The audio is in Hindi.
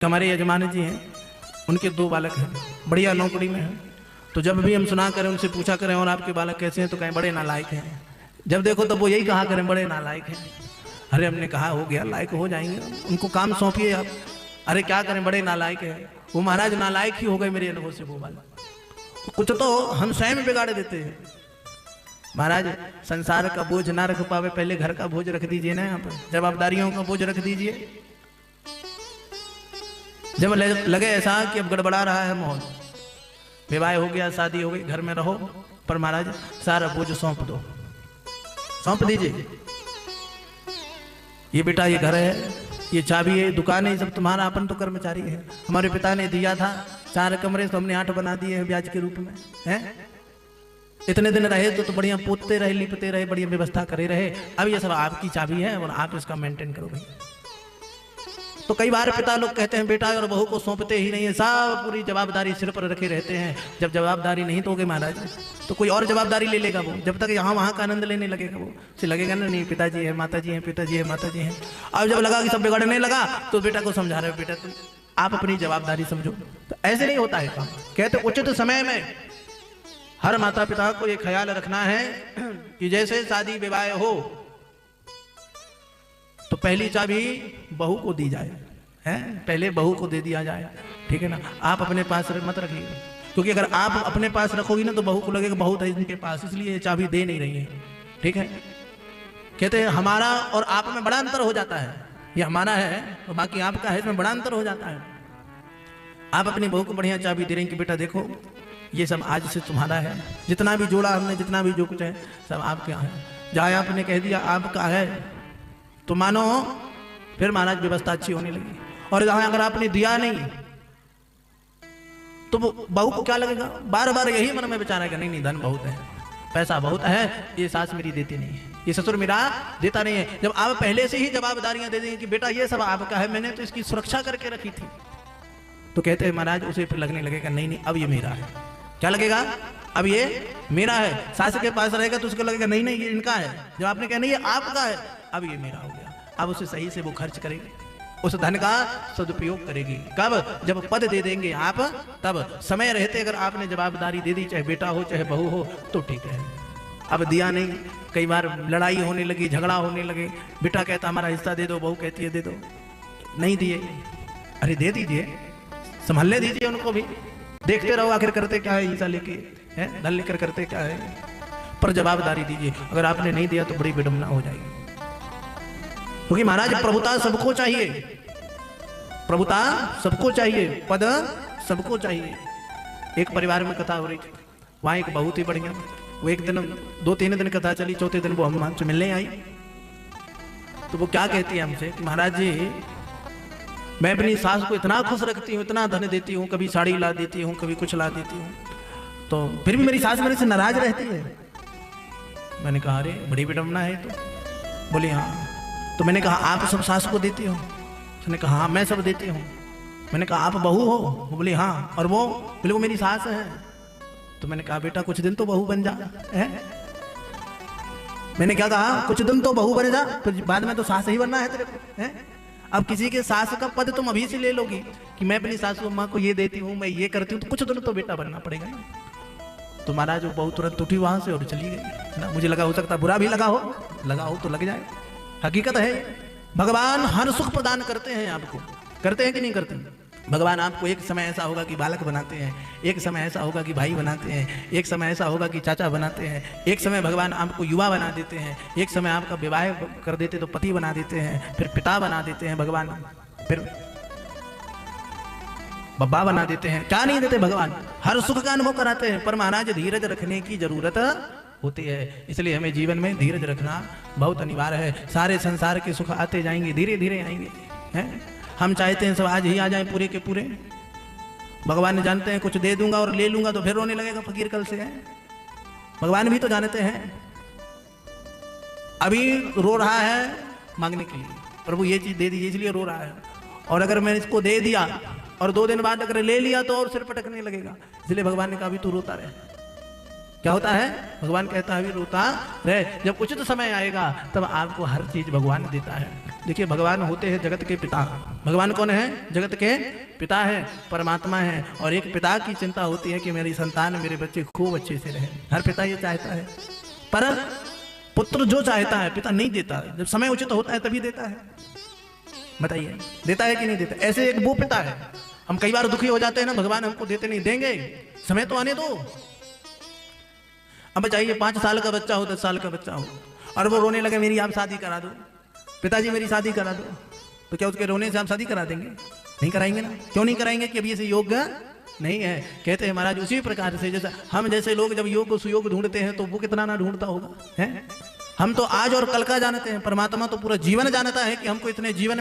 हमारे यजमान जी हैं, उनके 2 बालक हैं, बढ़िया नौकरी में हैं। तो जब भी हम सुना करें, उनसे पूछा करें और आपके बालक कैसे हैं, तो कहें बड़े नालायक हैं। जब देखो तब वो यही कहा करें बड़े नालायक हैं। अरे हमने कहा हो गया, लायक हो जाएंगे, उनको काम सौंपिए आप। अरे क्या करें, बड़े नालायक है। वो महाराज नालायक ही हो गए मेरे अनुभव से। वो वाला कुछ तो हम स्वयं बिगाड़ देते हैं। महाराज संसार का बोझ ना रख पावे, पहले घर का बोझ रख दीजिए ना, यहाँ पर जवाबदारियों का बोझ रख दीजिए। जब लगे ऐसा कि अब गड़बड़ा रहा है माहौल, विवाह हो गया, शादी हो गई, घर में रहो, पर महाराज सारा बोझ सौंप दो, सौंप दीजिए। ये बेटा ये घर है, ये चाबी है, दुकान है, सब तुम्हारा, अपन तो कर्मचारी है। हमारे पिता ने दिया था 4 कमरे, तो हमने 8 बना दिए हैं ब्याज के रूप में, हैं? इतने दिन रहे तो बढ़िया पोतते रहे, लिपते रहे, बढ़िया व्यवस्था करे रहे। अब ये सब आपकी चाबी है और आप इसका मेंटेन करो भाई। तो कई बार पिता लोग कहते हैं बेटा और बहू को सौंपते ही नहीं है, सब पूरी जवाबदारी सिर पर रखे रहते हैं। जब जवाबदारी नहीं दोगे महाराज तो कोई और जवाबदारी ले लेगा वो, जब तक यहाँ वहाँ का आनंद लेने लगेगा वो, उसे लगेगा ना नहीं पिताजी है, माताजी है, पिताजी है, माताजी है। अब जब लगा कि सब बिगड़ने लगा तो बेटा को समझा रहे हो, बेटा तुम आप अपनी जवाबदारी समझो। तो ऐसे नहीं होता है काम। कहते उचित समय में हर माता पिता को ये ख्याल रखना है कि जैसे शादी विवाह हो तो पहली चाबी बहू को दी जाए, हैं? पहले बहू को दे दिया जाए, ठीक है ना। आप अपने पास मत रखिए, क्योंकि अगर आप अपने पास रखोगी ना तो बहू को लगेगा बहुत है इनके पास, इसलिए ये चाबी दे नहीं रही है, ठीक है। कहते हैं हमारा और आप में बड़ा अंतर हो जाता है। ये हमारा है और बाकी आपका है, इसमें बड़ा अंतर हो जाता है। आप अपनी बहू को बढ़िया चाबी दे रहे हैं कि बेटा देखो ये सब आज से तुम्हारा है, जितना भी जोड़ा हमने, जितना भी जो कुछ है सब आपके यहाँ है। जहाँ आपने कह दिया आपका है तो मानो फिर महाराज व्यवस्था अच्छी होने लगी। और जहां अगर आपने दिया नहीं तो बहू को क्या लगेगा, बार बार यही मन में विचार आएगा, नहीं नहीं धन बहुत है, पैसा बहुत है, ये सास मेरी देती नहीं है, ये ससुर मेरा देता नहीं है। जब आप पहले से ही जवाबदारियां दे देंगे कि बेटा ये सब आपका है, मैंने तो इसकी सुरक्षा करके रखी थी, तो कहते हैं महाराज उसे फिर लगने लगेगा नहीं नहीं अब ये मेरा है। क्या लगेगा, अब ये मेरा है। सास के पास रहेगा तो उसको लगेगा नहीं नहीं ये इनका है। जब आपने कहा नहीं ये आपका है, अब ये मेरा हो गया। अब उसे सही से वो खर्च करेगी, उस धन का सदुपयोग करेगी। कब, जब पद दे देंगे आप, तब समय रहते अगर आपने जवाबदारी दे दी, चाहे बेटा हो चाहे बहू हो, तो ठीक है। अब दिया नहीं, कई बार लड़ाई होने लगी, झगड़ा होने लगे, बेटा कहता हमारा हिस्सा दे दो, बहू कहती है दे दो, नहीं दिए, अरे दे दीजिए, संभालने दीजिए उनको भी, देखते रहो आखिर करते क्या है, हिस्सा लेके है, धन लेकर करते क्या है, पर जवाबदारी दीजिए। अगर आपने नहीं दिया तो बड़ी विडंबना हो जाएगी, क्योंकि महाराज प्रभुता सबको चाहिए, प्रभुता सबको चाहिए, पद सबको चाहिए। एक परिवार में कथा हो रही थी, वहां एक बहुत ही बढ़िया, वो एक दिन 2-3 दिन कथा चली, चौथे दिन वो हमसे मिलने आई। तो वो क्या कहती है हमसे कि महाराज जी मैं अपनी सास को इतना खुश रखती हूँ, इतना धन देती हूँ, कभी साड़ी ला देती हूँ, कभी कुछ ला देती हूँ, तो फिर भी मेरी सास मेरे से नाराज रहती है। मैंने कहा अरे बड़ी विडंबना है तो। बोली हाँ। तो मैंने कहा आप सब सास को देती हो? उसने कहा हाँ मैं सब देती हूँ। मैंने कहा आप बहू हो? वो बोली हाँ। और वो बोले वो मेरी सास है। तो मैंने कहा बेटा कुछ दिन तो बहू बन जा, है? मैंने क्या कहा, कुछ दिन तो बहू बन जा, फिर बाद में तो सास ही बनना है तेरे को, है? अब किसी के सास का पद तुम अभी से ले लोगी कि मैं अपनी सासू माँ को ये देती हूँ, मैं ये करती हूँ, तो कुछ दिन तो बेटा बनना पड़ेगा ना। तो महाराज वो बहू तुरंत उठी वहां से और चली गई ना। मुझे लगा हो सकता बुरा भी लगा हो तो लग जाए। हकीकत है भगवान हर सुख प्रदान करते हैं आपको, करते हैं कि नहीं करते? भगवान आपको एक समय ऐसा होगा कि बालक बनाते हैं, एक समय ऐसा होगा कि भाई बनाते हैं, एक समय ऐसा होगा कि चाचा बनाते हैं, एक समय भगवान आपको युवा बना देते हैं, एक समय आपका विवाह कर देते तो पति बना देते हैं, फिर पिता बना देते हैं भगवान, फिर बब्बा बना देते हैं। क्या नहीं देते भगवान, हर सुख का अनुभव कराते हैं। पर महाराज धीरज रखने की जरूरत होती है, इसलिए हमें जीवन में धीरज रखना बहुत अनिवार्य है। सारे संसार के सुख आते जाएंगे, धीरे धीरे आएंगे, हैं? हम चाहते हैं सब आज ही आ जाए पूरे के पूरे। भगवान ने जानते हैं कुछ दे दूंगा और ले लूंगा तो फिर रोने लगेगा फकीर कल से, है? भगवान भी तो जानते हैं अभी रो रहा है मांगने के लिए, प्रभु ये चीज दे दीजिए इसलिए रो रहा है। और अगर मैंने इसको दे दिया और 2 दिन बाद अगर ले लिया तो और सिर पटकने लगेगा, इसलिए भगवान ने कहा अभी तू रोता रहे। क्या होता है, भगवान कहता है अभी रोता रहे, जब उचित समय आएगा तब आपको हर चीज भगवान देता है। देखिए भगवान होते हैं जगत के पिता। भगवान कौन है? जगत के पिता है, परमात्मा है। और एक पिता की चिंता होती है कि मेरी संतान, मेरे बच्चे खूब अच्छे से रहे। हर पिता ये चाहता है, पर पुत्र जो चाहता है पिता नहीं देता। जब समय उचित होता है तभी देता है। बताइए देता है कि नहीं देता? ऐसे एक वो पिता है। हम कई बार दुखी हो जाते हैं ना, भगवान हमको देते नहीं, देंगे, समय तो आने दो। अब बताइए 5 साल का बच्चा हो, 10 साल का बच्चा हो, और वो रोने लगे मेरी आप शादी करा दो, पिताजी मेरी शादी करा दो, तो क्या उसके रोने से आप शादी करा देंगे? नहीं कराएंगे ना। क्यों नहीं कराएंगे? कि अभी ऐसे योग्य नहीं है। कहते हैं महाराज उसी प्रकार से जैसा हम जैसे लोग जब योग सुयोग ढूंढते हैं तो वो कितना ना ढूंढता होगा है। हम तो आज और कल का जानते हैं, परमात्मा तो पूरा जीवन जानता है कि हमको इतने जीवन